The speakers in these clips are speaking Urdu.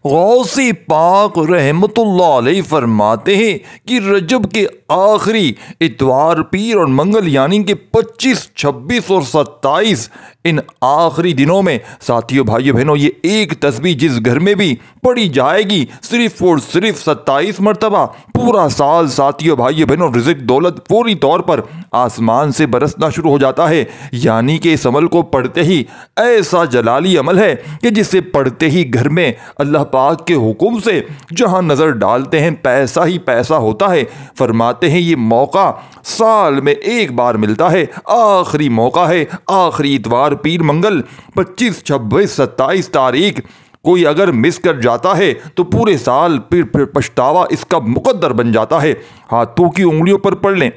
غوث پاک رحمتullah علیہ فرماتے ہیں کہ رجب کے آخری اتوار، پیر اور منگل یعنی کہ 25، 26 اور 27 ان آخری دنوں میں ساتھیوں بھائیو بہنوں یہ ایک تسبیح جس گھر میں بھی پڑھی جائے گی صرف اور صرف 27 مرتبہ پورا سال ساتھیوں بھائیو بہنوں رزق دولت فوری طور پر آسمان سے برسنا شروع ہو جاتا ہے۔ یعنی کہ اس عمل کو پڑھتے ہی ایسا جلالی عمل ہے کہ جسے پڑھتے ہی گھر میں اللہ پاک کے حکم سے جہاں نظر ڈالتے ہیں پیسہ ہی پیسہ ہوتا ہے۔ فرماتے ہیں یہ موقع سال میں ایک بار ملتا ہے، آخری موقع ہے، آخری اتوار پیر منگل 25، 26، 27 تاریخ کوئی اگر مس کر جاتا ہے تو پورے سال پھر پچھتاوا اس کا مقدر بن جاتا ہے۔ ہاتھوں کی انگلیوں پر پڑھ لیں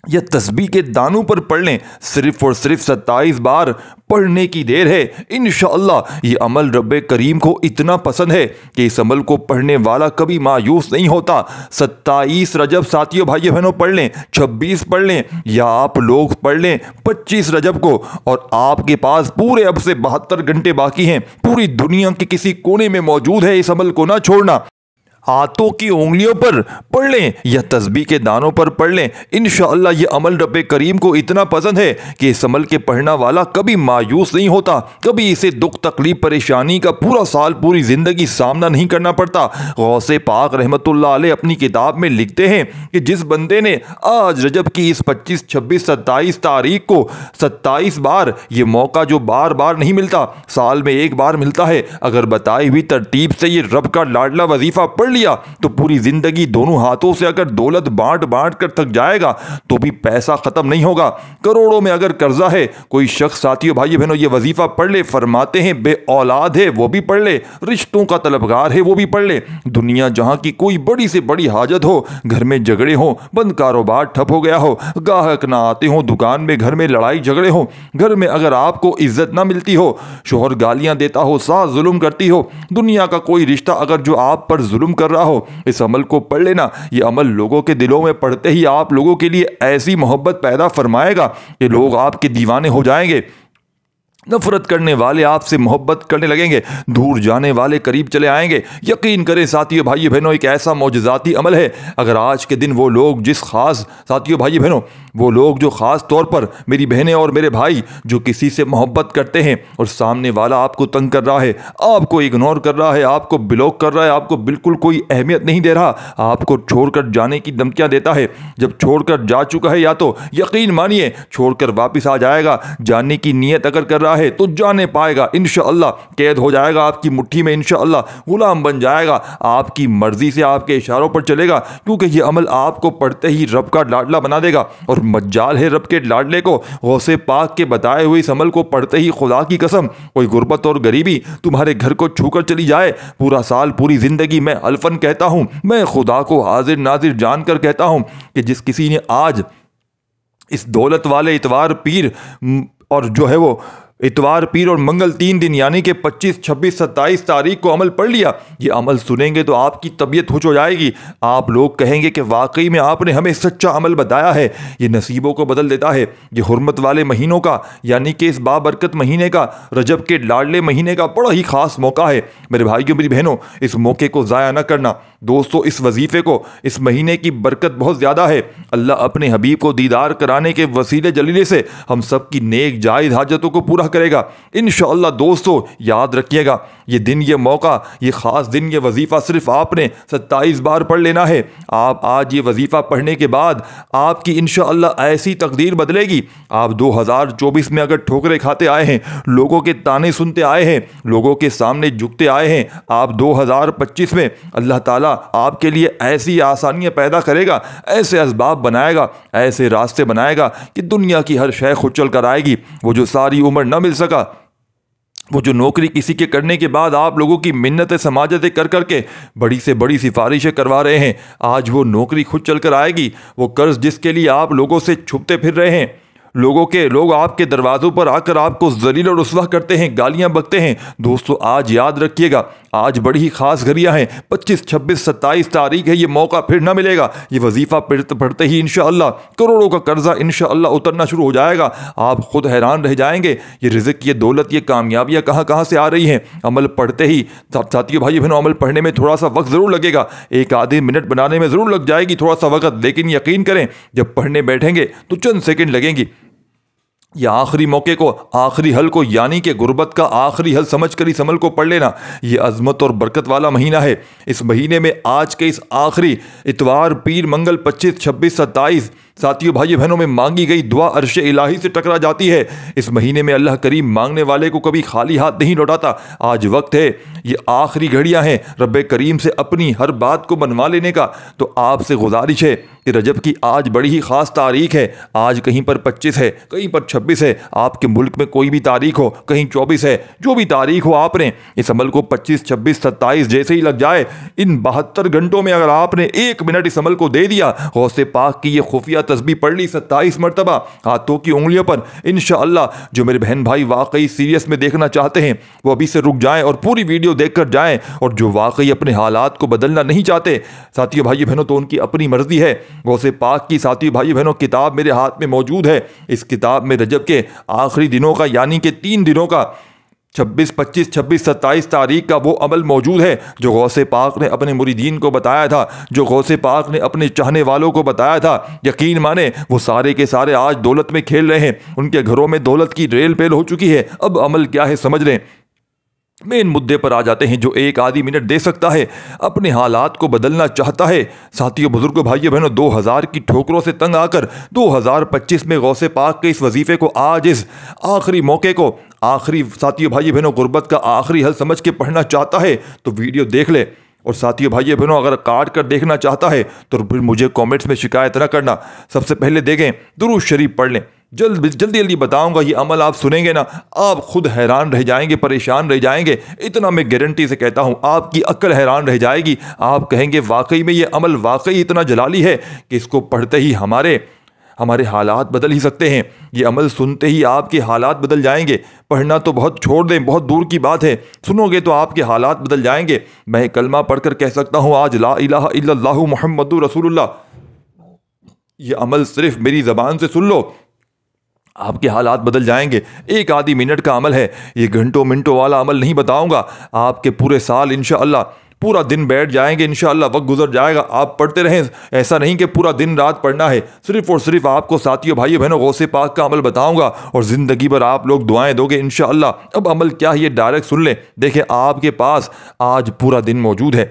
یا تسبیح کے دانوں پر پڑھ لیں، صرف اور صرف 27 بار پڑھنے کی دیر ہے۔ انشاءاللہ یہ عمل رب کریم کو اتنا پسند ہے کہ اس عمل کو پڑھنے والا کبھی مایوس نہیں ہوتا۔ 27 رجب ساتھیوں بھائیو بہنوں پڑھ لیں، 26 پڑھ لیں یا آپ لوگ پڑھ لیں 25 رجب کو، اور آپ کے پاس پورے اب سے 72 گھنٹے باقی ہیں۔ پوری دنیا کے کسی کونے میں موجود ہے، اس عمل کو نہ چھوڑنا۔ ہاتھوں کی انگلیوں پر پڑھ لیں یا تسبیح کے دانوں پر پڑھ لیں، انشاءاللہ یہ عمل رب کریم کو اتنا پسند ہے کہ اس عمل کے پڑھنا والا کبھی مایوس نہیں ہوتا، کبھی اسے دکھ تکلیف پریشانی کا پورا سال پوری زندگی سامنا نہیں کرنا پڑتا۔ غوث پاک رحمت اللہ علیہ اپنی کتاب میں لکھتے ہیں کہ جس بندے نے آج رجب کی اس 25، 26، 27 تاریخ کو 27 بار، یہ موقع جو بار بار نہیں ملتا، سال میں ایک بار ملتا ہے، اگر بتائی ہوئی ترتیب سے یہ رب کا لاڈلا وظیفہ پڑھ لیا تو پوری زندگی دونوں ہاتھوں سے اگر دولت بانٹ بانٹ کر تھک جائے گا تو بھی پیسہ ختم نہیں ہوگا۔ کروڑوں میں اگر قرضہ ہے، کوئی شخص ساتھیوں بھائی بہنوں یہ وظیفہ پڑھ لے، فرماتے ہیں بے اولاد ہے وہ بھی پڑھ لے، رشتوں کا طلبگار ہے وہ بھی پڑھ لے، دنیا جہاں کی کوئی بڑی سے بڑی حاجت ہو، گھر میں جھگڑے ہوں، بند کاروبار ٹھپ ہو گیا ہو، گاہک نہ آتے ہوں، دکان میں گھر میں لڑائی جھگڑے ہوں، گھر میں اگر آپ کو عزت نہ ملتی ہو، شوہر گالیاں دیتا ہو، ساس ظلم کرتی ہو، دنیا کا کوئی رشتہ اگر جو آپ پر ظلم کر رہا ہو، اس عمل کو پڑھ لینا۔ یہ عمل لوگوں کے دلوں میں پڑھتے ہی آپ لوگوں کے لیے ایسی محبت پیدا فرمائے گا کہ لوگ آپ کے دیوانے ہو جائیں گے، نفرت کرنے والے آپ سے محبت کرنے لگیں گے، دور جانے والے قریب چلے آئیں گے۔ یقین کریں ساتھیو بھائی بہنوں ایک ایسا معجزاتی عمل ہے، اگر آج کے دن وہ لوگ ساتھیو بھائی بہنوں وہ لوگ جو خاص طور پر میری بہنیں اور میرے بھائی جو کسی سے محبت کرتے ہیں اور سامنے والا آپ کو تنگ کر رہا ہے، آپ کو اگنور کر رہا ہے، آپ کو بلاک کر رہا ہے، آپ کو بالکل کوئی اہمیت نہیں دے رہا، آپ کو چھوڑ کر جانے کی دھمکیاں دیتا ہے، جب چھوڑ کر جا چکا ہے یا تو یقین مانیے چھوڑ کر واپس آ جائے گا، جاننے کی نیت اگر کر رہا ہے تو جانے پائے گا، انشاءاللہ قید ہو جائے گا آپ کی مٹھی میں، انشاءاللہ غلام بن جائے گا، آپ کی مرضی سے آپ کے اشاروں پر چلے گا، کیونکہ یہ عمل آپ کو پڑھتے ہی رب کا لاڈلا بنا دے گا۔ اور مجال ہے رب کے لاڈلے کو، غوث پاک کے بتائے ہوئے اس عمل کو پڑھتے ہی خدا کی قسم کوئی غربت اور غریبی تمہارے گھر کو چھو کر چلی جائے، پورا سال پوری زندگی میں الفن کہتا ہوں، میں خدا کو حاضر ناظر جان کر کہتا ہوں کہ جس کسی نے آج اس دولت والے اتوار پیر اور جو ہے وہ اتوار پیر اور منگل 3 دن یعنی کہ 25، 26، 27 تاریخ کو عمل پڑھ لیا، یہ عمل سنیں گے تو آپ کی طبیعت خوش ہو جائے گی، آپ لوگ کہیں گے کہ واقعی میں آپ نے ہمیں سچا عمل بتایا ہے، یہ نصیبوں کو بدل دیتا ہے۔ یہ حرمت والے مہینوں کا یعنی کہ اس بابرکت مہینے کا، رجب کے لاڈلے مہینے کا بڑا ہی خاص موقع ہے میرے بھائیوں میری بہنوں، اس موقع کو ضائع نہ کرنا دوستو، اس وظیفے کو، اس مہینے کی برکت بہت زیادہ ہے، اللہ اپنے حبیب کو دیدار کرانے کے وسیلے جلیلے سے ہم سب کی نیک جائز حاجتوں کو پورا کرے گا انشاءاللہ۔ دوستو یاد رکھیے گا یہ دن، یہ موقع، یہ خاص دن، یہ وظیفہ صرف آپ نے 27 بار پڑھ لینا ہے۔ آپ آج یہ وظیفہ پڑھنے کے بعد آپ کی انشاءاللہ ایسی تقدیر بدلے گی، آپ 2024 میں اگر ٹھوکریں کھاتے آئے ہیں، لوگوں کے تانے سنتے آئے ہیں، لوگوں کے سامنے جھکتے آئے ہیں، آپ 2025 میں اللہ تعالیٰ آپ کے لیے ایسی آسانیاں پیدا کرے گا، ایسے اسباب بنائے گا، ایسے راستے بنائے گا کہ دنیا کی ہر شے خود چل کر آئے گی۔ وہ جو ساری عمر نہ مل سکا، وہ جو نوکری کسی کے کرنے کے بعد آپ لوگوں کی منتیں سماجتیں کر کر کے بڑی سے بڑی سفارشیں کروا رہے ہیں، آج وہ نوکری خود چل کر آئے گی۔ وہ قرض جس کے لیے آپ لوگوں سے چھپتے پھر رہے ہیں، لوگ آپ کے دروازوں پر آ کر آپ کو ذلیل و رسوا کرتے ہیں، گالیاں بکتے ہیں، دوستو آج یاد رکھیے گا آج بڑی ہی خاص گھڑیاں ہیں، 25، 26، 27 تاریخ ہے، یہ موقع پھر نہ ملے گا۔ یہ وظیفہ پڑھتے ہی انشاءاللہ کروڑوں کا قرضہ انشاءاللہ اترنا شروع ہو جائے گا۔ آپ خود حیران رہ جائیں گے، یہ رزق، یہ دولت، یہ کامیابیاں کہاں کہاں سے آ رہی ہیں۔ عمل پڑھتے ہی ساتھیو بھائی بہنوں، عمل پڑھنے میں تھوڑا سا وقت ضرور لگے گا، ایک آدھی منٹ بنانے میں ضرور لگ جائے گی تھوڑا سا وقت، لیکن یقین کریں جب پڑھنے بیٹھیں گے تو چند سیکنڈ لگیں گی۔ یہ آخری موقع کو، آخری حل کو، یعنی کہ غربت کا آخری حل سمجھ کر اس عمل کو پڑھ لینا۔ یہ عظمت اور برکت والا مہینہ ہے۔ اس مہینے میں آج کے اس آخری اتوار، پیر، منگل، 25، 26، 27 ساتھیو بھائی بہنوں میں مانگی گئی دعا عرش الہی سے ٹکرا جاتی ہے۔ اس مہینے میں اللہ کریم مانگنے والے کو کبھی خالی ہاتھ نہیں لوٹاتا۔ آج وقت ہے، یہ آخری گھڑیاں ہیں رب کریم سے اپنی ہر بات کو منوا لینے کا۔ تو آپ سے گزارش ہے کہ رجب کی آج بڑی ہی خاص تاریخ ہے۔ آج کہیں پر 25 ہے، کہیں پر 26 ہے، آپ کے ملک میں کوئی بھی تاریخ ہو، کہیں 24 ہے، جو بھی تاریخ ہو، آپ نے اس عمل کو 25، 26، 27 جیسے ہی لگ جائے، ان 72 گھنٹوں میں اگر آپ نے 1 منٹ اس عمل کو دے دیا، غوث پاک کی یہ خفیہ تسبیح پڑھ لی 27 مرتبہ ہاتھوں کی انگلیوں پر، انشاءاللہ جو میرے بہن بھائی واقعی سیریس میں دیکھنا چاہتے ہیں وہ ابھی سے رک جائیں اور پوری ویڈیو دیکھ کر جائیں، اور جو واقعی اپنے حالات کو بدلنا نہیں چاہتے ساتھیو بھائی بہنوں تو ان کی اپنی مرضی ہے۔ غوث پاک کی ساتھیو بھائی بہنوں کتاب میرے ہاتھ میں موجود ہے۔ اس کتاب میں رجب کے آخری دنوں کا، یعنی کہ 3 دنوں کا، 26، 25، 26، 27 تاریخ کا وہ عمل موجود ہے جو غوث پاک نے اپنے مریدین کو بتایا تھا، جو غوث پاک نے اپنے چاہنے والوں کو بتایا تھا۔ یقین مانے وہ سارے کے سارے آج دولت میں کھیل رہے ہیں، ان کے گھروں میں دولت کی ریل پیل ہو چکی ہے۔ اب عمل کیا ہے سمجھ لیں۔ مین مدے پر آ جاتے ہیں۔ جو ایک آدھی منٹ دے سکتا ہے، اپنے حالات کو بدلنا چاہتا ہے، ساتھیو بزرگوں بھائیو بہنوں، 2000 کی ٹھوکروں سے تنگ آ کر 2025 میں غوث پاک کے اس وظیفے کو، آج اس آخری موقع کو، آخری ساتھیو بھائی بہنوں غربت کا آخری حل سمجھ کے پڑھنا چاہتا ہے تو ویڈیو دیکھ لے۔ اور ساتھیو بھائی بہنوں اگر کاٹ کر دیکھنا چاہتا ہے تو پھر مجھے کامنٹس میں شکایت نہ کرنا۔ سب سے پہلے دیکھیں، درود شریف پڑھ لیں۔ جلدی بتاؤں گا، یہ عمل آپ سنیں گے نا، آپ خود حیران رہ جائیں گے، پریشان رہ جائیں گے۔ اتنا میں گارنٹی سے کہتا ہوں، آپ کی عقل حیران رہ جائے گی۔ آپ کہیں گے واقعی میں یہ عمل واقعی اتنا جلالی ہے کہ اس کو پڑھتے ہی ہمارے حالات بدل ہی سکتے ہیں۔ یہ عمل سنتے ہی آپ کے حالات بدل جائیں گے۔ پڑھنا تو بہت چھوڑ دیں، بہت دور کی بات ہے، سنو گے تو آپ کے حالات بدل جائیں گے۔ میں کلمہ پڑھ کر کہہ سکتا ہوں آج لا الہ الا اللہ محمد رسول اللہ۔ یہ عمل صرف میری زبان سے سن لو، آپ کے حالات بدل جائیں گے۔ ایک آدھی منٹ کا عمل ہے، یہ گھنٹوں منٹوں والا عمل نہیں بتاؤں گا۔ آپ کے پورے سال انشاءاللہ پورا دن بیٹھ جائیں گے، انشاءاللہ وقت گزر جائے گا، آپ پڑھتے رہیں۔ ایسا نہیں کہ پورا دن رات پڑھنا ہے، صرف اور صرف آپ کو ساتھیو بھائی بہنوں غوث پاک کا عمل بتاؤں گا اور زندگی بھر آپ لوگ دعائیں دو گے انشاءاللہ۔ اب عمل کیا ہے یہ ڈائریکٹ سن لیں۔ دیکھیں آپ کے پاس آج پورا دن موجود ہے۔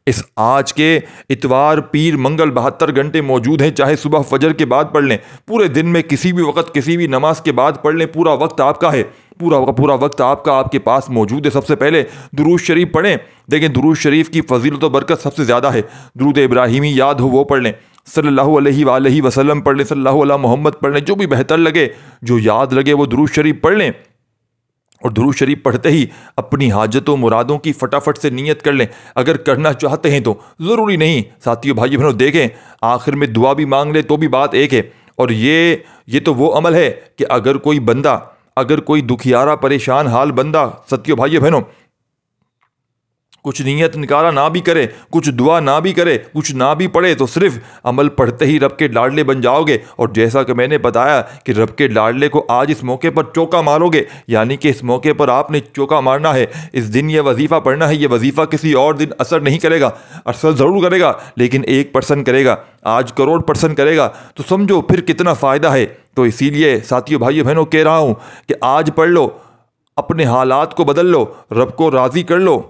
اس آج کے اتوار، پیر، منگل 72 گھنٹے موجود ہیں، چاہے صبح فجر کے بعد پڑھ لیں، پورے دن میں کسی بھی وقت، کسی بھی نماز کے بعد پڑھ لیں، پورا وقت آپ کا ہے، پورا وقت آپ کے پاس موجود ہے۔ سب سے پہلے درود شریف پڑھیں۔ دیکھیں درود شریف کی فضیلت و برکت سب سے زیادہ ہے۔ درود ابراہیمی یاد ہو وہ پڑھ لیں، صلی اللہ علیہ وآلہ وسلم پڑھ لیں، صلی اللہ علیہ محمد پڑھ لیں، جو بھی بہتر لگے، جو یاد لگے وہ درود شریف پڑھ لیں۔ اور درود شریف پڑھتے ہی اپنی حاجتوں مرادوں کی فٹافٹ سے نیت کر لیں۔ اگر کرنا چاہتے ہیں تو، ضروری نہیں ساتھیو بھائی بہنوں، دیکھیں آخر میں دعا بھی مانگ لے تو بھی بات ایک ہے۔ اور یہ تو وہ عمل ہے کہ اگر کوئی دکھیارا پریشان حال بندہ ساتھیو بھائی بہنوں کچھ نیت نکارا نہ بھی کرے، کچھ دعا نہ بھی کرے، کچھ نہ بھی پڑھے، تو صرف عمل پڑھتے ہی رب کے لاڈلے بن جاؤ گے۔ اور جیسا کہ میں نے بتایا کہ رب کے لاڈلے کو آج اس موقع پر چوکا مارو گے، یعنی کہ اس موقع پر آپ نے چوکا مارنا ہے، اس دن یہ وظیفہ پڑھنا ہے۔ یہ وظیفہ کسی اور دن اثر نہیں کرے گا، اثر ضرور کرے گا لیکن 1% کرے گا، آج کروڑ % کرے گا، تو سمجھو پھر کتنا فائدہ ہے۔ تو اسی لیے ساتھیو بھائی بہنوں کہہ رہا ہوں کہ آج پڑھ لو، اپنے حالات کو بدل لو، رب کو راضی کر لو۔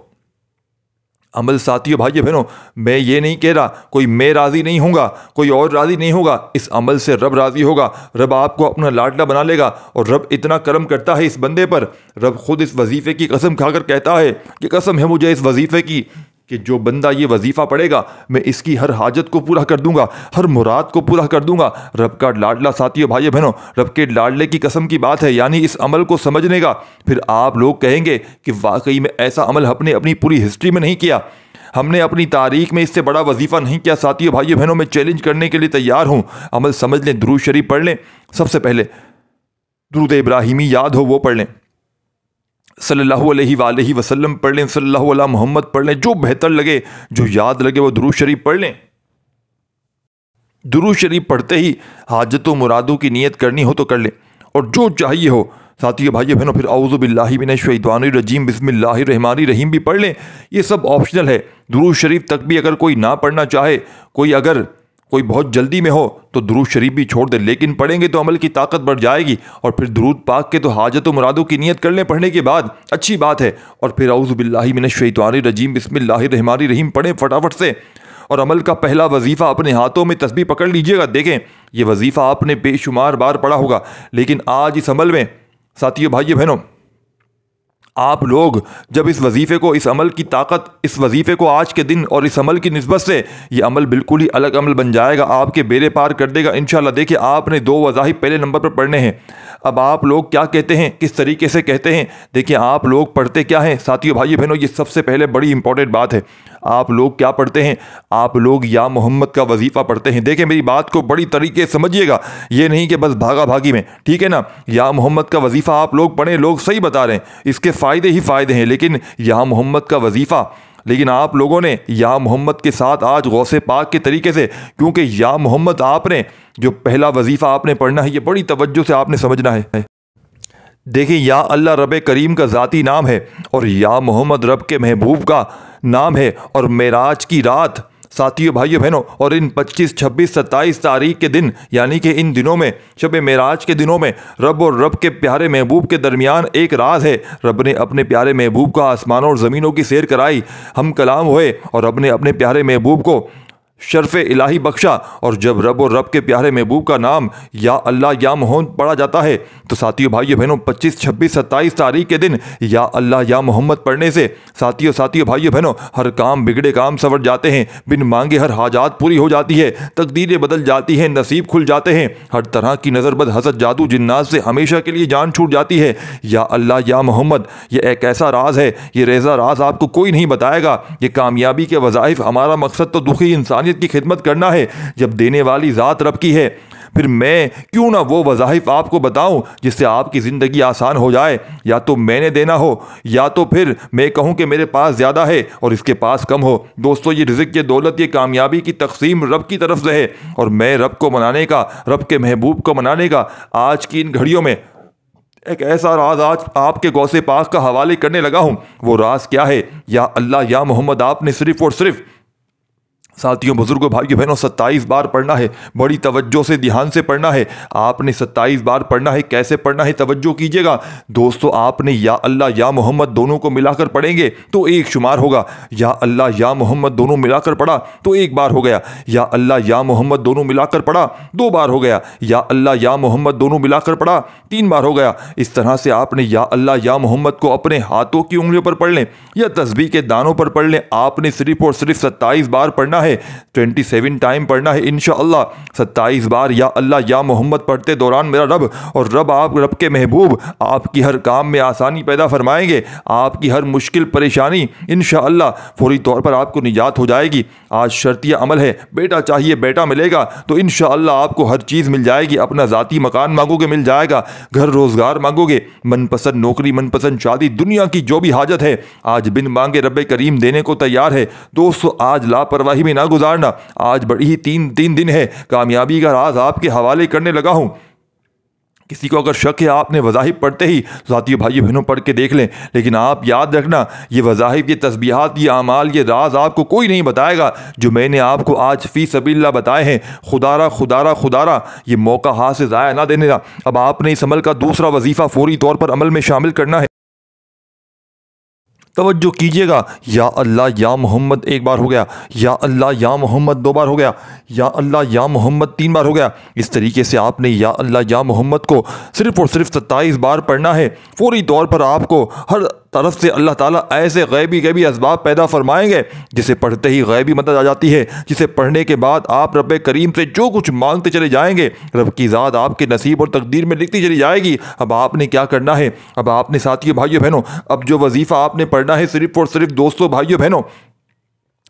عمل ساتھیو بھائی بہنوں، میں یہ نہیں کہہ رہا کوئی میں راضی نہیں ہوں گا، کوئی اور راضی نہیں ہوگا، اس عمل سے رب راضی ہوگا، رب آپ کو اپنا لاڈلا بنا لے گا۔ اور رب اتنا کرم کرتا ہے اس بندے پر، رب خود اس وظیفے کی قسم کھا کر کہتا ہے کہ قسم ہے مجھے اس وظیفے کی کہ جو بندہ یہ وظیفہ پڑھے گا میں اس کی ہر حاجت کو پورا کر دوں گا، ہر مراد کو پورا کر دوں گا۔ رب کا لاڈلا ساتھیو بھائی بہنوں، رب کے لاڈلے کی قسم کی بات ہے، یعنی اس عمل کو سمجھنے کا۔ پھر آپ لوگ کہیں گے کہ واقعی میں ایسا عمل ہم نے اپنی پوری ہسٹری میں نہیں کیا، ہم نے اپنی تاریخ میں اس سے بڑا وظیفہ نہیں کیا۔ ساتھیو بھائی بہنوں میں چیلنج کرنے کے لیے تیار ہوں۔ عمل سمجھ لیں، درود شریف پڑھ لیں۔ سب سے پہلے درود ابراہیمی یاد ہو وہ پڑھ لیں، صلی اللہ علیہ وآلہ وسلم پڑھ لیں، صلی اللہ علیہ محمد پڑھ لیں، جو بہتر لگے، جو یاد لگے وہ درود شریف پڑھ لیں۔ درود شریف پڑھتے ہی حاجتوں مرادوں کی نیت کرنی ہو تو کر لیں، اور جو چاہیے ہو ساتھیو بھائیو بہنوں پھر اعوذ باللہ من الشیطان الرجیم بسم اللہ الرحمن الرحیم بھی پڑھ لیں۔ یہ سب آپشنل ہے۔ درود شریف تک بھی اگر کوئی نہ پڑھنا چاہے، کوئی بہت جلدی میں ہو تو درود شریف بھی چھوڑ دے، لیکن پڑھیں گے تو عمل کی طاقت بڑھ جائے گی۔ اور پھر درود پاک کے تو حاجت و مرادوں کی نیت کر لیں پڑھنے کے بعد، اچھی بات ہے۔ اور پھر اعوذ باللہ من الشیطان الرجیم بسم اللہ الرحمن الرحیم پڑھیں فٹافٹ سے۔ اور عمل کا پہلا وظیفہ اپنے ہاتھوں میں تسبیح پکڑ لیجئے گا۔ دیکھیں یہ وظیفہ آپ نے بے شمار بار پڑھا ہوگا، لیکن آج اس عمل میں ساتھیو بھائیو بہنوں آپ لوگ جب اس وظیفے کو، اس عمل کی طاقت، اس وظیفے کو آج کے دن اور اس عمل کی نسبت سے یہ عمل بالکل ہی الگ عمل بن جائے گا، آپ کے بیڑے پار کر دے گا انشاءاللہ۔ دیکھیں آپ نے 2 وظائف پہلے نمبر پر پڑھنے ہیں۔ اب آپ لوگ کیا کہتے ہیں، کس طریقے سے کہتے ہیں؟ دیکھیں آپ لوگ پڑھتے کیا ہیں ساتھیو بھائیو بہنوں، یہ سب سے پہلے بڑی امپورٹنٹ بات ہے۔ آپ لوگ کیا پڑھتے ہیں؟ آپ لوگ یا محمد کا وظیفہ پڑھتے ہیں۔ دیکھیں میری بات کو بڑی طریقے سے سمجھیے گا، یہ نہیں کہ بس بھاگا بھاگی میں، ٹھیک ہے نا؟ یا محمد کا وظیفہ آپ لوگ پڑھیں، لوگ صحیح بتا رہے ہیں، اس کے فائدے ہی فائدے ہیں، لیکن یا محمد کا وظیفہ، لیکن آپ لوگوں نے یا محمد کے ساتھ آج غوث پاک کے طریقے سے، کیونکہ یا محمد آپ نے جو پہلا وظیفہ آپ نے پڑھنا ہے، یہ بڑی توجہ سے آپ نے سمجھنا ہے۔ دیکھیں یا اللہ رب کریم کا ذاتی نام ہے، اور یا محمد رب کے محبوب کا نام ہے، اور معراج کی رات ساتھیو بھائیو بہنوں، اور ان 25، 26، 27 تاریخ کے دن، یعنی کہ ان دنوں میں، شب معراج کے دنوں میں رب اور رب کے پیارے محبوب کے درمیان ایک راز ہے۔ رب نے اپنے پیارے محبوب کو آسمانوں اور زمینوں کی سیر کرائی، ہم کلام ہوئے، اور رب نے اپنے پیارے محبوب کو شرف الہی بخشا۔ اور جب رب اور رب کے پیارے محبوب کا نام یا اللہ یا محمد پڑھا جاتا ہے تو ساتھیو بھائیو بہنوں 25، 26، 27 تاریخ کے دن یا اللہ یا محمد پڑھنے سے ساتھیو بھائیو بہنوں ہر کام بگڑے کام سنور جاتے ہیں، بن مانگے ہر حاجات پوری ہو جاتی ہے، تقدیریں بدل جاتی ہیں، نصیب کھل جاتے ہیں، ہر طرح کی نظر بد حسد جادو جنات سے ہمیشہ کے لیے جان چھوٹ جاتی ہے۔ یا اللہ یا محمد یہ ایک ایسا راز ہے، یہ ریزہ راز آپ کو کوئی نہیں بتائے گا۔ یہ کامیابی کے وظائف، ہمارا مقصد تو دکھی انسانیت کی خدمت کرنا ہے، جب دینے والی ذات رب کی ہے، پھر میں کیوں نہ وہ وظائف آپ کو بتاؤں جس سے آپ کی زندگی آسان ہو جائے۔ یا تو میں نے دینا ہو، یا تو پھر میں کہوں کہ میرے پاس زیادہ ہے اور اس کے پاس کم ہو۔ دوستو یہ رزق، یہ دولت، یہ کامیابی کی تقسیم رب کی طرف سے ہے، اور میں رب کو منانے کا، رب کے محبوب کو منانے کا آج کی ان گھڑیوں میں ایک ایسا راز آج آپ کے غوث پاک کا حوالے کرنے لگا ہوں۔ وہ راز کیا ہے؟ یا اللہ یا محمد آپ نے صرف اور صرف ساتھیوں بزرگوں بھائیوں بہنوں 27 بار پڑھنا ہے، بڑی توجہ سے دھیان سے پڑھنا ہے۔ آپ نے 27 بار پڑھنا ہے۔ کیسے پڑھنا ہے توجہ کیجئے گا دوستو، آپ نے یا اللہ یا محمد دونوں کو ملا کر پڑھیں گے تو ایک شمار ہوگا۔ یا اللہ یا محمد دونوں ملا کر پڑھا تو 1 بار ہو گیا۔ یا اللہ یا محمد دونوں ملا کر پڑھا 2 بار ہو گیا۔ یا اللہ یا محمد دونوں ملا کر پڑھا 3 بار ہو گیا۔ اس طرح سے آپ نے یا اللہ یا محمد کو اپنے ہاتھوں کی انگلیوں پر پڑھ لیں یا تسبیح کے دانوں پر پڑھ لیں، آپ نے صرف اور صرف 27 بار پڑھنا ہے، 27 ٹائم پڑھنا ہے انشاءاللہ۔ 27 بار یا اللہ یا محمد پڑھتے دوران میرا رب اور آپ رب کے محبوب آپ کی ہر کام میں آسانی پیدا فرمائیں گے، آپ کی ہر مشکل پریشانی انشاءاللہ فوری طور پر آپ کو نجات ہو جائے گی۔ آج شرطیہ عمل ہے، بیٹا چاہیے بیٹا ملے گا تو انشاءاللہ آپ کو ہر چیز مل جائے گی۔ اپنا ذاتی مکان مانگو گے مل جائے گا، گھر روزگار مانگو گے، من پسند نوکری، من پسند شادی، دنیا کی جو بھی حاجت ہے آج بن مانگے رب کریم دینے کو تیار ہے۔ دوستو آج لاپرواہی میں نہ گزارنا، آج بڑی ہی تین دن ہے، کامیابی کا راز آپ کے حوالے کرنے لگا ہوں۔ کسی کو اگر شک ہے آپ نے وظائف پڑھتے ہی ساتھیو بھائیو بہنوں پڑھ کے دیکھ لیں، لیکن آپ یاد رکھنا یہ وظائف، یہ تسبیحات، یہ اعمال، یہ راز آپ کو کوئی نہیں بتائے گا جو میں نے آپ کو آج فی سبیل اللہ بتائے ہیں۔ خدا را یہ موقع ہاتھ سے ضائع نہ دینے گا۔ اب آپ نے اس عمل کا دوسرا وظیفہ فوری طور پر عمل میں شامل کرنا ہے۔ توجہ کیجئے گا، یا اللہ یا محمد 1 بار ہو گیا، یا اللہ یا محمد 2 بار ہو گیا، یا اللہ یا محمد 3 بار ہو گیا۔ اس طریقے سے آپ نے یا اللہ یا محمد کو صرف اور صرف 27 بار پڑھنا ہے۔ فوری طور پر آپ کو ہر طرف سے اللہ تعالیٰ ایسے غیبی اسباب پیدا فرمائیں گے جسے پڑھتے ہی غیبی مدد آ جاتی ہے، جسے پڑھنے کے بعد آپ رب کریم سے جو کچھ مانگتے چلے جائیں گے رب کی ذات آپ کے نصیب اور تقدیر میں لکھتی چلی جائے گی۔ اب آپ نے کیا کرنا ہے؟ اب آپ نے ساتھیو بھائیو بہنوں اب جو وظیفہ آپ نے پڑھنا ہے صرف اور صرف دوستو بھائیو بہنوں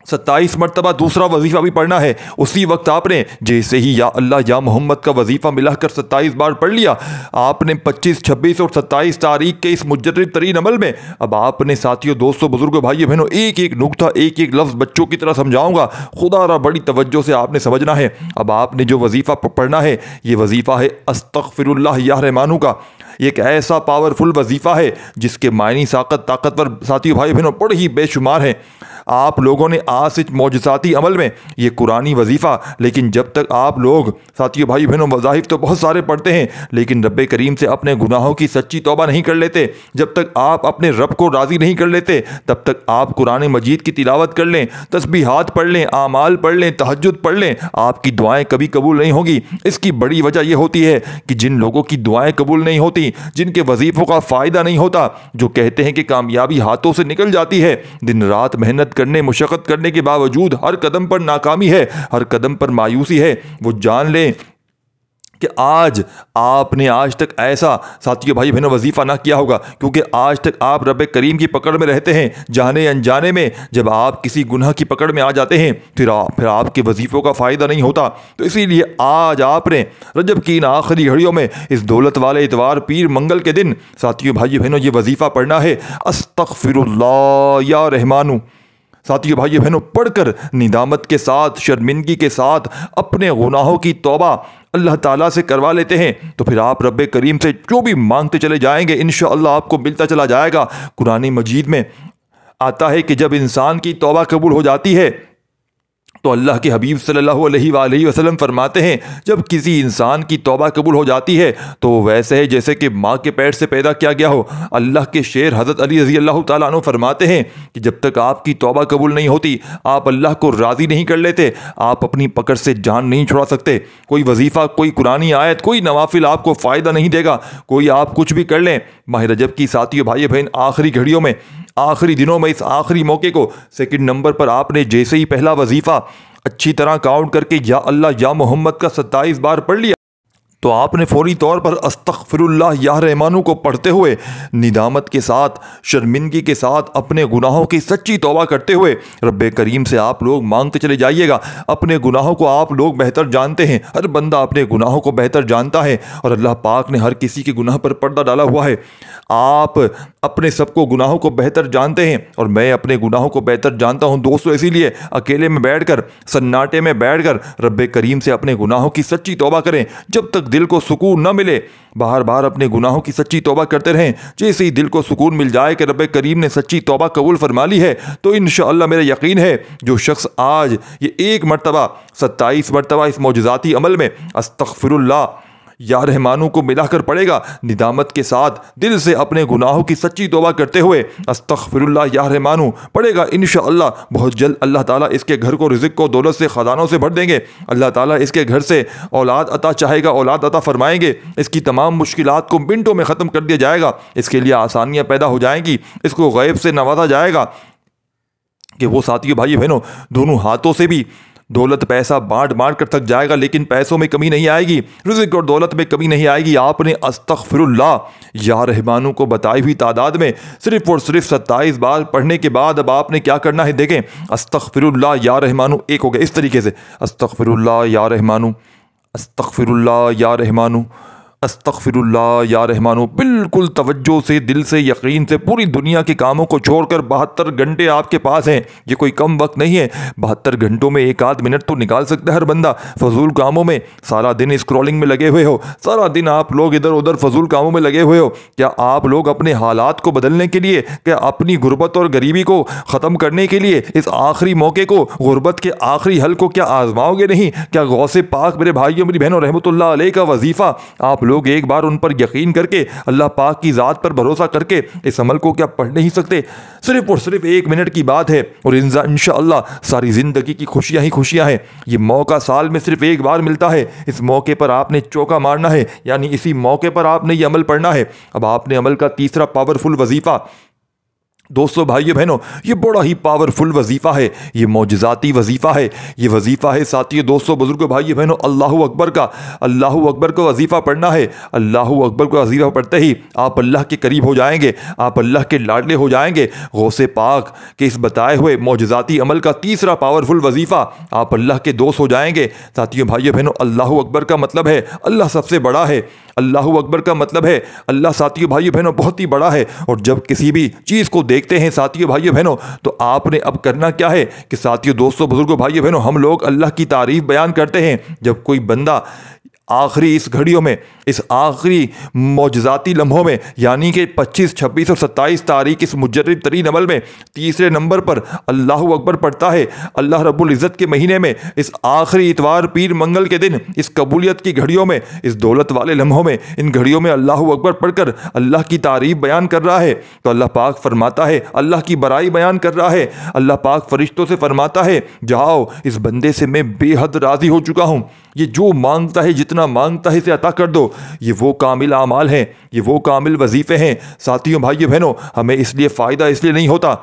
27 مرتبہ دوسرا وظیفہ بھی پڑھنا ہے۔ اسی وقت آپ نے جیسے ہی یا اللہ یا محمد کا وظیفہ ملا کر 27 بار پڑھ لیا، آپ نے 25، 26 اور 27 تاریخ کے اس مجرد ترین عمل میں اب آپ نے ساتھیوں، دوستوں، بزرگوں، بھائیوں، بہنوں، ایک ایک نکتہ، ایک ایک لفظ بچوں کی طرح سمجھاؤں گا، خدا را بڑی توجہ سے آپ نے سمجھنا ہے۔ اب آپ نے جو وظیفہ پڑھنا ہے یہ وظیفہ ہے استغفر اللہ یا رحمانو کا۔ یہ ایک ایسا پاورفل وظیفہ ہے جس کے معنی طاقتور ساتھیوں، بھائی بہنوں بڑے ہی بے شمار ہیں۔ آپ لوگوں نے آج سے معجزاتی عمل میں یہ قرآنی وظیفہ، لیکن جب تک آپ لوگ ساتھیوں، بھائی بہنوں وظائف تو بہت سارے پڑھتے ہیں لیکن رب کریم سے اپنے گناہوں کی سچی توبہ نہیں کر لیتے، جب تک آپ اپنے رب کو راضی نہیں کر لیتے تب تک آپ قرآن مجید کی تلاوت کر لیں، تسبیحات پڑھ لیں، اعمال پڑھ لیں، تہجد پڑھ لیں، آپ کی دعائیں کبھی قبول نہیں ہوگی۔ اس کی بڑی وجہ یہ ہوتی ہے کہ جن لوگوں کی دعائیں قبول نہیں ہوتی، جن کے وظیفوں کا فائدہ نہیں ہوتا، جو کہتے ہیں کہ کامیابی ہاتھوں سے نکل جاتی ہے، دن رات محنت کرنے، مشقت کرنے کے باوجود ہر قدم پر ناکامی ہے، ہر قدم پر مایوسی ہے، وہ جان لیں کہ آج آپ نے آج تک ایسا ساتھیوں، بھائی بہنوں وظیفہ نہ کیا ہوگا، کیونکہ آج تک آپ رب کریم کی پکڑ میں رہتے ہیں، جانے انجانے میں۔ جب آپ کسی گناہ کی پکڑ میں آ جاتے ہیں پھر آپ کے وظیفوں کا فائدہ نہیں ہوتا۔ تو اسی لیے آج آپ نے رجب کی ان آخری گھڑیوں میں اس دولت والے اتوار پیر منگل کے دن ساتھیوں، بھائی بہنوں یہ وظیفہ پڑھنا ہے، استغفر اللہ یا رحمانو۔ ساتھیوں، بھائیو، بہنوں پڑھ کر ندامت کے ساتھ، شرمندگی کے ساتھ اپنے گناہوں کی توبہ اللہ تعالیٰ سے کروا لیتے ہیں تو پھر آپ رب کریم سے جو بھی مانگتے چلے جائیں گے انشاءاللہ آپ کو ملتا چلا جائے گا۔ قرآن مجید میں آتا ہے کہ جب انسان کی توبہ قبول ہو جاتی ہے تو اللہ کے حبیب صلی اللہ علیہ وآلہ وسلم فرماتے ہیں جب کسی انسان کی توبہ قبول ہو جاتی ہے تو وہ ویسے ہے جیسے کہ ماں کے پیٹ سے پیدا کیا گیا ہو۔ اللہ کے شیر حضرت علی رضی اللہ تعالیٰ عنہ فرماتے ہیں کہ جب تک آپ کی توبہ قبول نہیں ہوتی، آپ اللہ کو راضی نہیں کر لیتے، آپ اپنی پکڑ سے جان نہیں چھڑا سکتے۔ کوئی وظیفہ، کوئی قرآنی آیت، کوئی نوافل آپ کو فائدہ نہیں دے گا، کوئی آپ کچھ بھی کر لیں۔ ماہ رجب کی ساتھیوں، بھائی بہن آخری گھڑیوں میں، آخری دنوں میں، اس آخری موقع کو سیکنڈ نمبر پر آپ نے جیسے ہی پہلا وظیفہ اچھی طرح کاؤنٹ کر کے یا اللہ یا محمد کا 27 بار پڑھ لیا تو آپ نے فوری طور پر استغفر اللہ یا رحمانو کو پڑھتے ہوئے ندامت کے ساتھ، شرمندگی کے ساتھ، اپنے گناہوں کی سچی توبہ کرتے ہوئے رب کریم سے آپ لوگ مانگتے چلے جائیے گا۔ اپنے گناہوں کو آپ لوگ بہتر جانتے ہیں، ہر بندہ اپنے گناہوں کو بہتر جانتا ہے اور اللہ پاک نے ہر کسی کے گناہ پر پردہ ڈالا ہوا ہے۔ آپ اپنے سب کو گناہوں کو بہتر جانتے ہیں اور میں اپنے گناہوں کو بہتر جانتا ہوں دوستو، اسی لیے اکیلے میں بیٹھ کر، سناٹے میں بیٹھ کر رب کریم سے اپنے گناہوں کی سچی توبہ کریں جب تک دل کو سکون نہ ملے۔ بار بار اپنے گناہوں کی سچی توبہ کرتے رہیں، جیسے ہی دل کو سکون مل جائے کہ رب کریم نے سچی توبہ قبول فرما لی ہے تو انشاءاللہ میرا یقین ہے جو شخص آج یہ ایک مرتبہ 27 مرتبہ اس معجزاتی عمل میں استغفر اللہ یا رحمانو کو ملا کر پڑھے گا، ندامت کے ساتھ دل سے اپنے گناہوں کی سچی توبہ کرتے ہوئے استغفر اللہ یا رحمانو پڑھے گا، انشاءاللہ بہت جلد اللہ تعالیٰ اس کے گھر کو رزق کو دولت سے، خزانوں سے بھر دیں گے۔ اللہ تعالیٰ اس کے گھر سے اولاد عطا چاہے گا، اولاد عطا فرمائیں گے، اس کی تمام مشکلات کو منٹوں میں ختم کر دیا جائے گا، اس کے لیے آسانیاں پیدا ہو جائیں گی، اس کو غیب سے نوازا جائے گا کہ وہ ساتھیوں، بھائی بہنوں دونوں ہاتھوں سے بھی دولت پیسہ بانٹ کر تھک جائے گا لیکن پیسوں میں کمی نہیں آئے گی، رزق اور دولت میں کمی نہیں آئے گی۔ آپ نے استغفر اللہ یا رحمانو کو بتائی ہوئی تعداد میں صرف اور صرف 27 بار پڑھنے کے بعد اب آپ نے کیا کرنا ہے دیکھیں، استغفر اللہ یا رحمانو ایک ہو گیا اس طریقے سے، استغفر اللہ یا رحمانو، استغفر اللہ یا رحمانو، استغفر اللہ یا رحمانو، بالکل توجہ سے، دل سے، یقین سے، پوری دنیا کے کاموں کو چھوڑ کر 72 گھنٹے آپ کے پاس ہیں، یہ کوئی کم وقت نہیں ہے۔ 72 گھنٹوں میں ایک آدھ منٹ تو نکال سکتا ہے ہر بندہ فضول کاموں میں۔ سارا دن اسکرولنگ میں لگے ہوئے ہو، سارا دن آپ لوگ ادھر ادھر فضول کاموں میں لگے ہوئے ہو، کیا آپ لوگ اپنے حالات کو بدلنے کے لیے، کیا اپنی غربت اور غریبی کو ختم کرنے کے لیے اس آخری موقع کو، غربت کے آخری حل کو کیا آزماؤ گے نہیں؟ کیا غوث پاک میرے بھائیوں، میری بہنوں، رحمت اللہ علیہ کا وظیفہ آپ لوگ ایک بار ان پر یقین کر کے، اللہ پاک کی ذات پر بھروسہ کر کے اس عمل کو کیا پڑھ نہیں سکتے؟ صرف اور صرف 1 منٹ کی بات ہے اور انشاءاللہ ساری زندگی کی خوشیاں ہی خوشیاں ہیں۔ یہ موقع سال میں صرف ایک بار ملتا ہے، اس موقع پر آپ نے چوکا مارنا ہے، یعنی اسی موقع پر آپ نے یہ عمل پڑھنا ہے۔ اب آپ نے عمل کا تیسرا پاورفل وظیفہ دوستو بھائیو بہنوں، یہ بڑا ہی پاورفل وظیفہ ہے، یہ معجزاتی وظیفہ ہے، یہ وظیفہ ہے ساتھیو دوستو بزرگو بھائیو بہنوں اللہ اکبر کا۔ اللہ اکبر کو وظیفہ پڑھنا ہے۔ اللہ اکبر کو وظیفہ پڑھتے ہی آپ اللہ کے قریب ہو جائیں گے، آپ اللہ کے لاڈلے ہو جائیں گے۔ غوث پاک کے اس بتائے ہوئے معجزاتی عمل کا تیسرا پاورفل وظیفہ، آپ اللہ کے دوست ہو جائیں گے۔ ساتھیو بھائیو بہنوں، اللہ اکبر کا مطلب ہے اللہ سب سے بڑا ہے۔ اللہ اکبر کا مطلب ہے اللہ ساتھیو بھائیو بہنوں بہت ہی بڑا ہے۔ اور جب کسی بھی چیز کو دیکھتے ہیں ساتھیو بھائیو بہنوں، تو آپ نے اب کرنا کیا ہے کہ ساتھیو دوستو بزرگوں بھائیو بہنوں، ہم لوگ اللہ کی تعریف بیان کرتے ہیں۔ جب کوئی بندہ آخری اس گھڑیوں میں، اس آخری معجزاتی لمحوں میں، یعنی کہ 25، 26 اور 27 تاریخ اس مجرب ترین عمل میں تیسرے نمبر پر اللہ اکبر پڑھتا ہے، اللہ رب العزت کے مہینے میں، اس آخری اتوار پیر منگل کے دن، اس قبولیت کی گھڑیوں میں، اس دولت والے لمحوں میں، ان گھڑیوں میں اللہ اکبر پڑھ کر اللہ کی تعریف بیان کر رہا ہے، تو اللہ پاک فرماتا ہے، اللہ کی بڑائی بیان کر رہا ہے۔ اللہ پاک فرشتوں سے فرماتا ہے، جاؤ اس بندے سے میں بے حد راضی ہو چکا ہوں، یہ جو مانگتا ہے، جتنا مانگتا ہے اسے عطا کر دو۔ یہ وہ کامل اعمال ہیں، یہ وہ کامل وظیفے ہیں۔ ساتھیوں بھائیو بہنوں، ہمیں اس لیے فائدہ اس لیے نہیں ہوتا،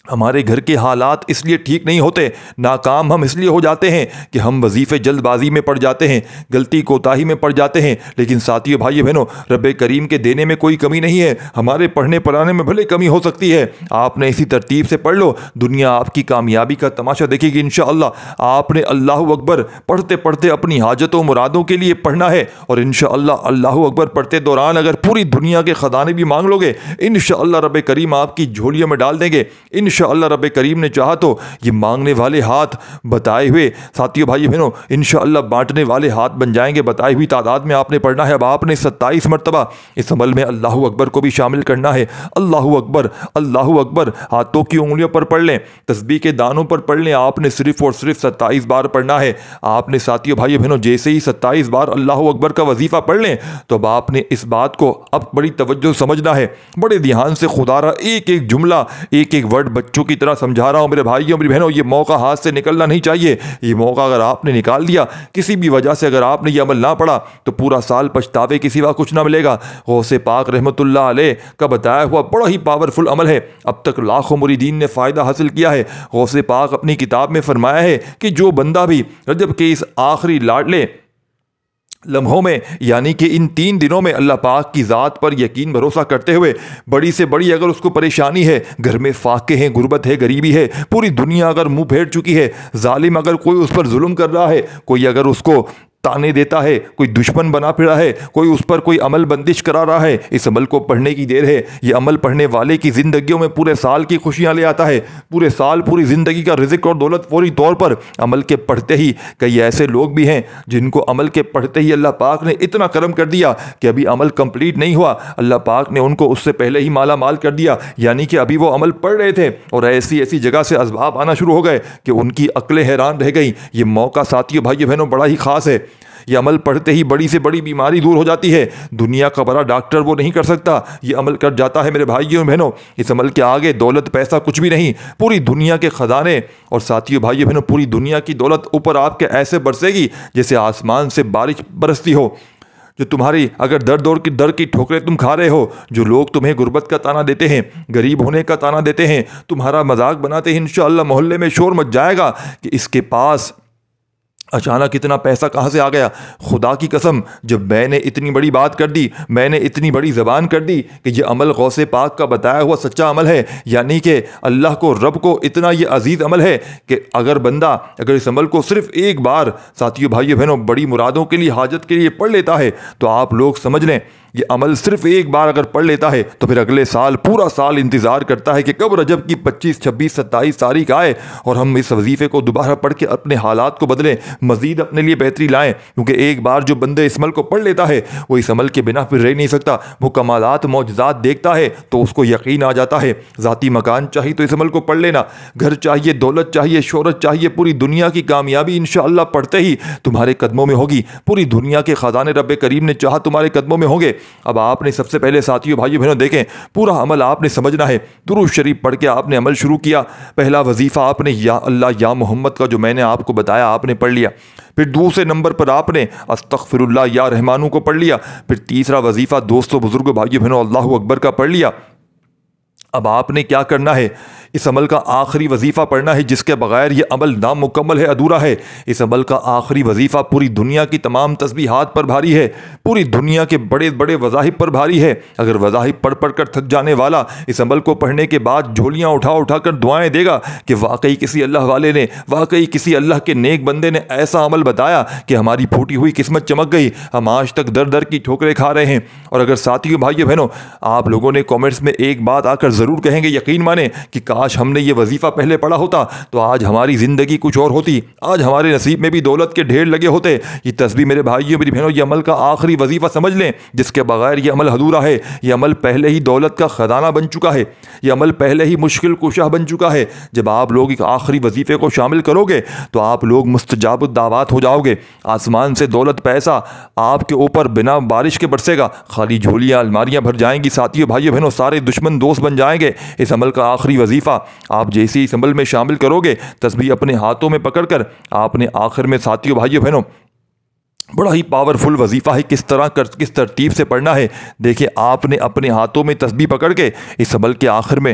ہمارے گھر کے حالات اس لیے ٹھیک نہیں ہوتے، ناکام ہم اس لیے ہو جاتے ہیں کہ ہم وظیفے جلد بازی میں پڑ جاتے ہیں، غلطی کوتاہی میں پڑ جاتے ہیں۔ لیکن ساتھیو بھائیو بہنوں، رب کریم کے دینے میں کوئی کمی نہیں ہے، ہمارے پڑھنے پڑھانے میں بھلے کمی ہو سکتی ہے، آپ نے اسی ترتیب سے پڑھ لو، دنیا آپ کی کامیابی کا تماشا دیکھے گی انشاءاللہ۔ آپ نے اللہ اکبر پڑھتے پڑھتے اپنی حاجتوں مرادوں کے لیے پڑھنا ہے، اور انشاءاللہ اللہ اکبر پڑھتے دوران اگر پوری دنیا کے خزانے بھی مانگ لو گے، انشاءاللہ رب کریم آپ کی جھولیوں میں ڈال دیں گے۔ انشاءاللہ رب کریم نے چاہا تو یہ مانگنے والے ہاتھ بتائے ہوئے ساتھیو بھائی بہنوں انشاءاللہ بانٹنے والے ہاتھ بن جائیں گے۔ بتائی ہوئی تعداد میں آپ نے پڑھنا ہے۔ اب آپ نے 27 مرتبہ اس عمل میں اللہ اکبر کو بھی شامل کرنا ہے۔ اللہ اکبر، اللہ اکبر، ہاتھوں کی انگلیوں پر پڑھ لیں، تسبیح کے دانوں پر پڑھ لیں، آپ نے صرف اور صرف 27 بار پڑھنا ہے۔ آپ نے ساتھیو بھائی بہنوں جیسے ہی 27 بار اللہ اکبر کا وظیفہ پڑھ لیں تو اب آپ نے اس بات کو اب بڑی توجہ سمجھنا ہے، بڑے دھیان سے، خدا را ایک ایک جملہ، ایک ایک ورڈ بچوں کی طرح سمجھا رہا ہوں میرے بھائیوں میری بہنوں۔ یہ موقع ہاتھ سے نکلنا نہیں چاہیے، یہ موقع اگر آپ نے نکال دیا، کسی بھی وجہ سے اگر آپ نے یہ عمل نہ پڑھا تو پورا سال پچھتاوے کے سوا کچھ نہ ملے گا۔ غوث پاک رحمۃ اللہ علیہ کا بتایا ہوا بڑا ہی پاورفل عمل ہے، اب تک لاکھوں مریدین نے فائدہ حاصل کیا ہے۔ غوث پاک اپنی کتاب میں فرمایا ہے کہ جو بندہ بھی رجب کے اس آخری لاڈلے لمحوں میں، یعنی کہ ان 3 دنوں میں اللہ پاک کی ذات پر یقین بھروسہ کرتے ہوئے، بڑی سے بڑی اگر اس کو پریشانی ہے، گھر میں فاقے ہیں، غربت ہے، غریبی ہے، پوری دنیا اگر منہ پھیر چکی ہے، ظالم اگر کوئی اس پر ظلم کر رہا ہے، کوئی اگر اس کو تانے دیتا ہے، کوئی دشمن بنا پھرا ہے، کوئی اس پر کوئی عمل بندش کرا رہا ہے، اس عمل کو پڑھنے کی دیر ہے۔ یہ عمل پڑھنے والے کی زندگیوں میں پورے سال کی خوشیاں لے آتا ہے، پورے سال پوری زندگی کا رزق اور دولت فوری طور پر۔ عمل کے پڑھتے ہی کئی ایسے لوگ بھی ہیں جن کو عمل کے پڑھتے ہی اللہ پاک نے اتنا کرم کر دیا کہ ابھی عمل کمپلیٹ نہیں ہوا، اللہ پاک نے ان کو اس سے پہلے ہی مالا مال کر دیا، یعنی کہ ابھی وہ عمل پڑھ رہے تھے اور ایسی ایسی جگہ سے اسباب آنا شروع ہو گئے کہ ان کی عقلیں حیران رہ گئیں۔ یہ موقع ساتھیو بھائیو بہنوں بڑا ہی خاص ہے، یہ عمل پڑھتے ہی بڑی سے بڑی بیماری دور ہو جاتی ہے، دنیا کا بڑا ڈاکٹر وہ نہیں کر سکتا، یہ عمل کر جاتا ہے میرے بھائیوں بہنوں۔ اس عمل کے آگے دولت پیسہ کچھ بھی نہیں، پوری دنیا کے خزانے اور ساتھیو بھائیوں بہنوں پوری دنیا کی دولت اوپر آپ کے ایسے برسے گی جیسے آسمان سے بارش برستی ہو۔ جو تمہاری اگر در کی ٹھوکریں تم کھا رہے ہو، جو لوگ تمہیں غربت کا تانا دیتے ہیں، غریب ہونے کا تانا دیتے ہیں، تمہارا مذاق بناتے ہیں، انشاءاللہ محلے میں شور مچ جائے گا کہ اس کے پاس اچانک اتنا پیسہ کہاں سے آ گیا۔ خدا کی قسم، جب میں نے اتنی بڑی بات کر دی، میں نے اتنی بڑی زبان کر دی کہ یہ عمل غوث پاک کا بتایا ہوا سچا عمل ہے، یعنی کہ اللہ کو، رب کو اتنا یہ عزیز عمل ہے کہ اگر بندہ اگر اس عمل کو صرف ایک بار ساتھیو بھائیو بہنوں بڑی مرادوں کے لیے، حاجت کے لیے پڑھ لیتا ہے تو آپ لوگ سمجھ لیں یہ عمل صرف ایک بار اگر پڑھ لیتا ہے تو پھر اگلے سال پورا سال انتظار کرتا ہے کہ کب رجب کی 25، 26، 27 تاریخ آئے اور ہم اس وظیفے کو دوبارہ پڑھ کے اپنے حالات کو بدلیں، مزید اپنے لیے بہتری لائیں، کیونکہ ایک بار جو بندے اس عمل کو پڑھ لیتا ہے وہ اس عمل کے بنا پھر رہ نہیں سکتا، وہ کمالات معجزات دیکھتا ہے تو اس کو یقین آ جاتا ہے۔ ذاتی مکان چاہیے تو اس عمل کو پڑھ لینا، گھر چاہیے، دولت چاہیے، شہرت چاہیے، پوری دنیا کی کامیابی انشاءاللہ پڑھتے ہی تمہارے قدموں میں ہوگی، پوری دنیا کے خزانے رب کریم نے چاہا تمہارے قدموں میں ہوں گے۔ اب آپ نے سب سے پہلے ساتھیو بھائیو بہنوں دیکھیں، پورا عمل آپ نے سمجھنا ہے، درود شریف پڑھ کے آپ نے عمل شروع کیا۔ پہلا وظیفہ آپ نے یا اللہ یا محمد کا جو میں نے آپ کو بتایا آپ نے پڑھ لیا، پھر دوسرے نمبر پر آپ نے استغفر اللہ یا رحمانو کو پڑھ لیا، پھر تیسرا وظیفہ دوستو بزرگوں بھائیو بہنوں اللہ اکبر کا پڑھ لیا۔ اب آپ نے کیا کرنا ہے؟ اس عمل کا آخری وظیفہ پڑھنا ہے جس کے بغیر یہ عمل نامکمل ہے، ادھورا ہے۔ اس عمل کا آخری وظیفہ پوری دنیا کی تمام تسبیحات پر بھاری ہے، پوری دنیا کے بڑے بڑے وظائف پر بھاری ہے۔ اگر وظائف پڑھ پڑھ کر تھک جانے والا اس عمل کو پڑھنے کے بعد جھولیاں اٹھا اٹھا کر دعائیں دے گا کہ واقعی کسی اللہ والے نے، واقعی کسی اللہ کے نیک بندے نے ایسا عمل بتایا کہ ہماری پھوٹی ہوئی قسمت چمک گئی، ہم آج تک در در کی ٹھوکریں کھا رہے ہیں۔ اور اگر ساتھیوں بھائیو بہنوں آپ لوگوں نے کامنٹس میں ایک بات آ کر ضرور کہیں گے، یقین مانیں کہ کاش ہم نے یہ وظیفہ پہلے پڑھا ہوتا تو آج ہماری زندگی کچھ اور ہوتی، آج ہمارے نصیب میں بھی دولت کے ڈھیر لگے ہوتے۔ یہ تسبیح میرے بھائیوں میری بہنوں، یہ عمل کا آخری وظیفہ سمجھ لیں جس کے بغیر یہ عمل ادھورا ہے۔ یہ عمل پہلے ہی دولت کا خزانہ بن چکا ہے، یہ عمل پہلے ہی مشکل کشا بن چکا ہے۔ جب آپ لوگ ایک آخری وظیفے کو شامل کرو گے تو آپ لوگ مستجاب الدعوات ہو جاؤ گے۔ آسمان سے دولت پیسہ آپ کے اوپر بنا بارش کے برسے گا، خالی جھولیاں الماریاں بھر جائیں گی۔ ساتھیوں بھائیوں بہنوں سارے دشمن دوست بن جائیں گے۔ اس عمل کا آخری وظیفہ آپ جیسے اس عمل میں شامل کرو گے، تسبیح اپنے ہاتھوں میں پکڑ کر آپ نے آخر میں ساتھیوں بھائیوں بہنوں بڑا ہی پاورفل وظیفہ ہے، کس ترتیب سے پڑھنا ہے۔ دیکھیں آپ نے اپنے ہاتھوں میں تسبیح پکڑ کے اس عمل کے آخر میں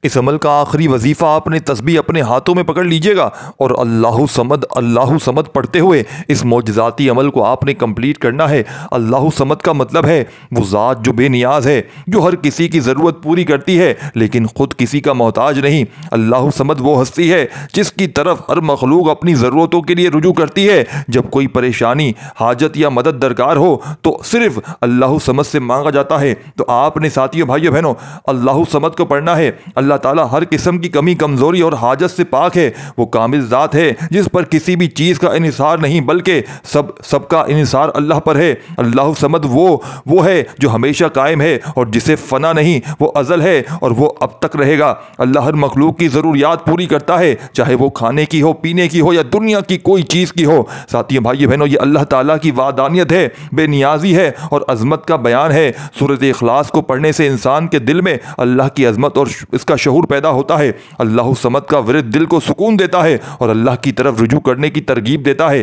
اس عمل کا آخری وظیفہ آپ نے تسبیح اپنے ہاتھوں میں پکڑ لیجئے گا اور اللہ صمد پڑھتے ہوئے اس معجزاتی عمل کو آپ نے کمپلیٹ کرنا ہے۔ اللہ صمد کا مطلب ہے وہ ذات جو بے نیاز ہے، جو ہر کسی کی ضرورت پوری کرتی ہے لیکن خود کسی کا محتاج نہیں۔ اللہ صمد وہ ہستی ہے جس کی طرف ہر مخلوق اپنی ضرورتوں کے لیے رجوع کرتی ہے۔ جب کوئی پریشانی، حاجت یا مدد درکار ہو تو صرف اللہ صمد سے مانگا جاتا ہے۔ تو آپ نے ساتھیوں بھائیوں بہنوں اللہ صمد کو پڑھنا ہے۔ اللہ تعالیٰ ہر قسم کی کمی کمزوری اور حاجت سے پاک ہے، وہ کامل ذات ہے جس پر کسی بھی چیز کا انحصار نہیں بلکہ سب کا انحصار اللہ پر ہے۔ اللہ صمد وہ ہے جو ہمیشہ قائم ہے اور جسے فنا نہیں، وہ ازل ہے اور وہ اب تک رہے گا۔ اللہ ہر مخلوق کی ضروریات پوری کرتا ہے، چاہے وہ کھانے کی ہو، پینے کی ہو یا دنیا کی کوئی چیز کی ہو۔ ساتھیوں بھائیو بہنوں یہ اللہ تعالیٰ کی وحدانیت ہے، بے نیازی ہے اور عظمت کا بیان ہے۔ سورۃ اخلاص کو پڑھنے سے انسان کے دل میں اللہ کی عظمت اور اس کا شعور پیدا ہوتا ہے۔ اللہ صمد کا ورد دل کو سکون دیتا ہے اور اللہ کی طرف رجوع کرنے کی ترغیب دیتا ہے۔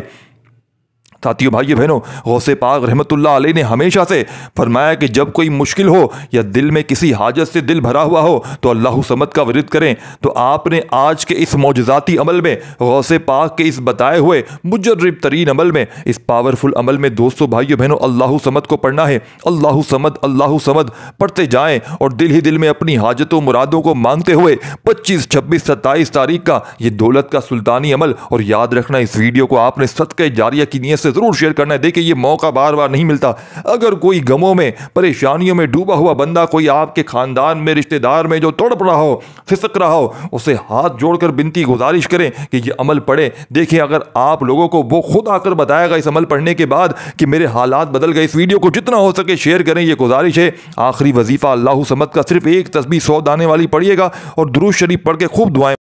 ساتھیوں بھائیو بہنوں غوث پاک رحمۃ اللہ علیہ نے ہمیشہ سے فرمایا کہ جب کوئی مشکل ہو یا دل میں کسی حاجت سے دل بھرا ہوا ہو تو اللہ صمد کا ورد کریں۔ تو آپ نے آج کے اس معجزاتی عمل میں غوث پاک کے اس بتائے ہوئے مجرب ترین عمل میں، اس پاورفل عمل میں دوستو بھائیو بہنوں اللہ صمد کو پڑھنا ہے۔ اللہ صمد پڑھتے جائیں اور دل ہی دل میں اپنی حاجتوں مرادوں کو مانگتے ہوئے 25، 26، 27 تاریخ کا یہ دولت کا سلطانی عمل، اور یاد رکھنا اس ویڈیو کو آپ نے صدقہ جاریہ کی نیت سے ضرور شیئر کرنا ہے۔ دیکھیں یہ موقع بار بار نہیں ملتا۔ اگر کوئی غموں میں، پریشانیوں میں ڈوبا ہوا بندہ کوئی آپ کے خاندان میں، رشتہ دار میں جو تڑپ رہا ہو، پھسک رہا ہو، اسے ہاتھ جوڑ کر بنتی گزارش کریں کہ یہ عمل پڑھے۔ دیکھیں اگر آپ لوگوں کو وہ خود آ کر بتائے گا اس عمل پڑھنے کے بعد کہ میرے حالات بدل گئے، اس ویڈیو کو جتنا ہو سکے شیئر کریں، یہ گزارش ہے۔ آخری وظیفہ اللہ صمد کا صرف ایک تسبیح 100 دانے والی پڑھیے گا اور درود شریف پڑھ کے خوب دعائیں